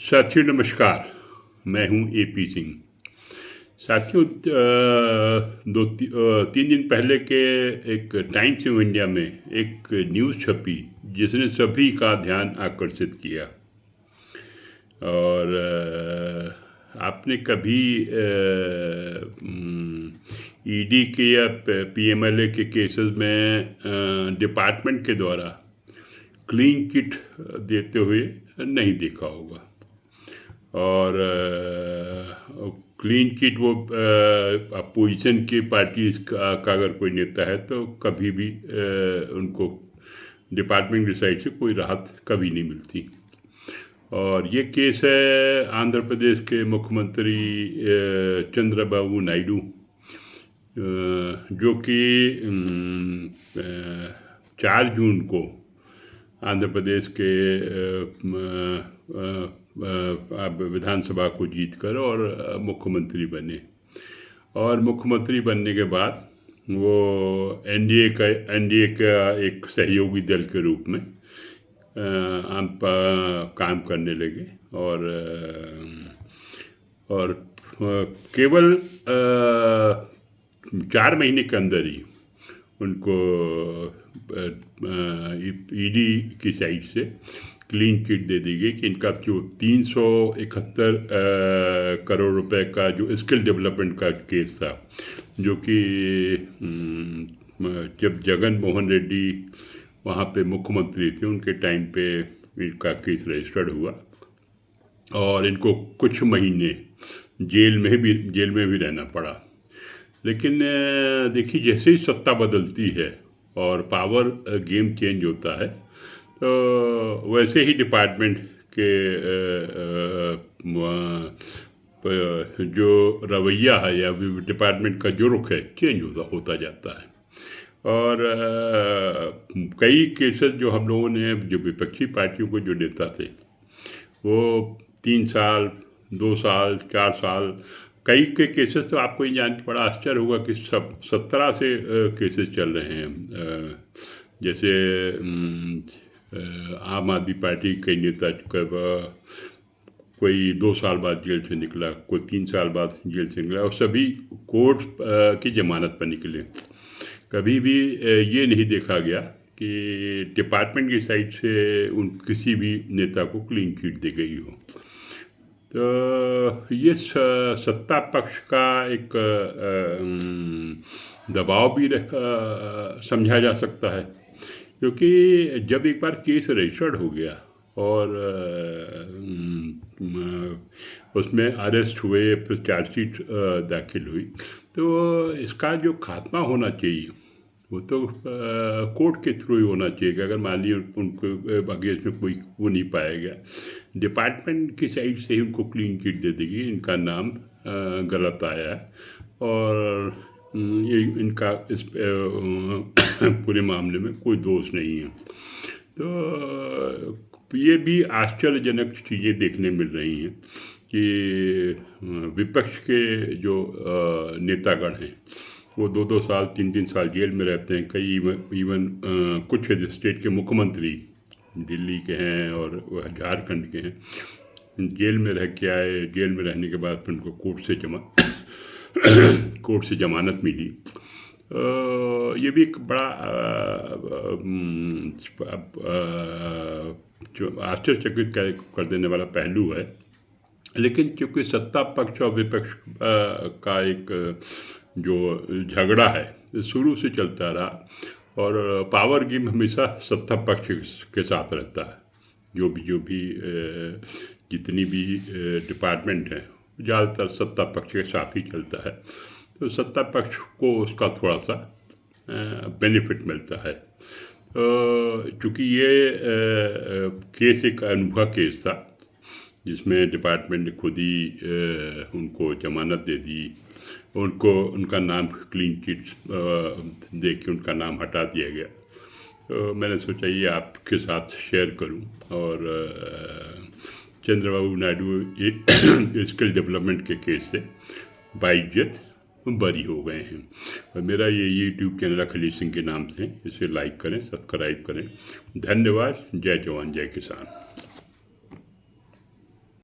साथियों नमस्कार। मैं हूं एपी सिंह। साथियों, 3 दिन पहले के एक टाइम्स ऑफ इंडिया में एक न्यूज़ छपी जिसने सभी का ध्यान आकर्षित किया। और आपने कभी ईडी के या पीएमएलए के केसेस में डिपार्टमेंट के द्वारा क्लीन चिट देते हुए नहीं देखा होगा। और क्लीन चिट वो अपोजिशन की पार्टी का अगर कोई नेता है तो कभी भी उनको डिपार्टमेंट की साइड से कोई राहत कभी नहीं मिलती। और ये केस है आंध्र प्रदेश के मुख्यमंत्री चंद्रबाबू नायडू, जो कि 4 जून को आंध्र प्रदेश के विधानसभा को जीतकर और मुख्यमंत्री बने। और मुख्यमंत्री बनने के बाद वो एनडीए का एक सहयोगी दल के रूप में काम करने लगे। और केवल 4 महीने के अंदर ही उनको ईडी की साइड से क्लीन चिट दे दी गई कि इनका जो 371 करोड़ रुपए का जो स्किल डेवलपमेंट का केस था, जो कि जब जगन मोहन रेड्डी वहाँ पे मुख्यमंत्री थे उनके टाइम पे इनका केस रजिस्टर्ड हुआ और इनको कुछ महीने जेल में भी रहना पड़ा। लेकिन देखिए, जैसे ही सत्ता बदलती है और पावर गेम चेंज होता है तो वैसे ही डिपार्टमेंट के जो रवैया है या डिपार्टमेंट का जो रुख है चेंज होता जाता है। और कई केसेस जो हम लोगों ने, जो विपक्षी पार्टियों को जो नेता थे, वो 3 साल, 2 साल, 4 साल, कई के केसेस तो आपको ये जान के बड़ा आश्चर्य होगा कि 17 से केसेस चल रहे हैं। जैसे आम आदमी पार्टी के नेता कोई 2 साल बाद जेल से निकला, कोई 3 साल बाद जेल से निकला, और सभी कोर्ट की जमानत पर निकले। कभी भी ये नहीं देखा गया कि डिपार्टमेंट की साइड से किसी भी नेता को क्लीन चिट दी गई हो। तो ये सत्ता पक्ष का एक दबाव भी समझा जा सकता है, क्योंकि जब एक बार केस रजिस्टर्ड हो गया और उसमें अरेस्ट हुए, फिर चार्जशीट दाखिल हुई, तो इसका जो खात्मा होना चाहिए वो तो कोर्ट के थ्रू ही होना चाहिए कि अगर मान लीजिए उनको अगेंस्ट में कोई वो नहीं पाया गया, डिपार्टमेंट की साइड से ही उनको क्लीन चिट दे देगी, इनका नाम गलत आया है और ये इनका इस पूरे मामले में कोई दोष नहीं है। तो ये भी आश्चर्यजनक चीज़ें देखने मिल रही हैं कि विपक्ष के जो नेतागण हैं वो 2-2 साल, 3-3 साल जेल में रहते हैं। कई इवन कुछ स्टेट के मुख्यमंत्री दिल्ली के हैं और झारखंड के हैं, जेल में रह के आए, जेल में रहने के बाद फिर उनको कोर्ट से जमानत मिली। ये भी एक बड़ा जो आश्चर्यचकित कर देने वाला पहलू है। लेकिन क्योंकि सत्ता पक्ष और विपक्ष का एक जो झगड़ा है शुरू से चलता रहा और पावर गेम हमेशा सत्ता पक्ष के साथ रहता है। जो भी जितनी भी डिपार्टमेंट है ज़्यादातर सत्ता पक्ष के साथ ही चलता है, तो सत्ता पक्ष को उसका थोड़ा सा बेनिफिट मिलता है। चूँकि ये केस एक अनूठा केस था जिसमें डिपार्टमेंट ने खुद ही उनको जमानत दे दी, उनका नाम क्लीन चिट दे के उनका नाम हटा दिया गया। तो मैंने सोचा ये आपके साथ शेयर करूं। और चंद्रबाबू नायडू स्किल डेवलपमेंट के केस से बाइज्जत बरी हो गए हैं। और मेरा ये यूट्यूब चैनल अखिलेश सिंह के नाम से, इसे लाइक करें, सब्सक्राइब करें। धन्यवाद। जय जवान जय किसान।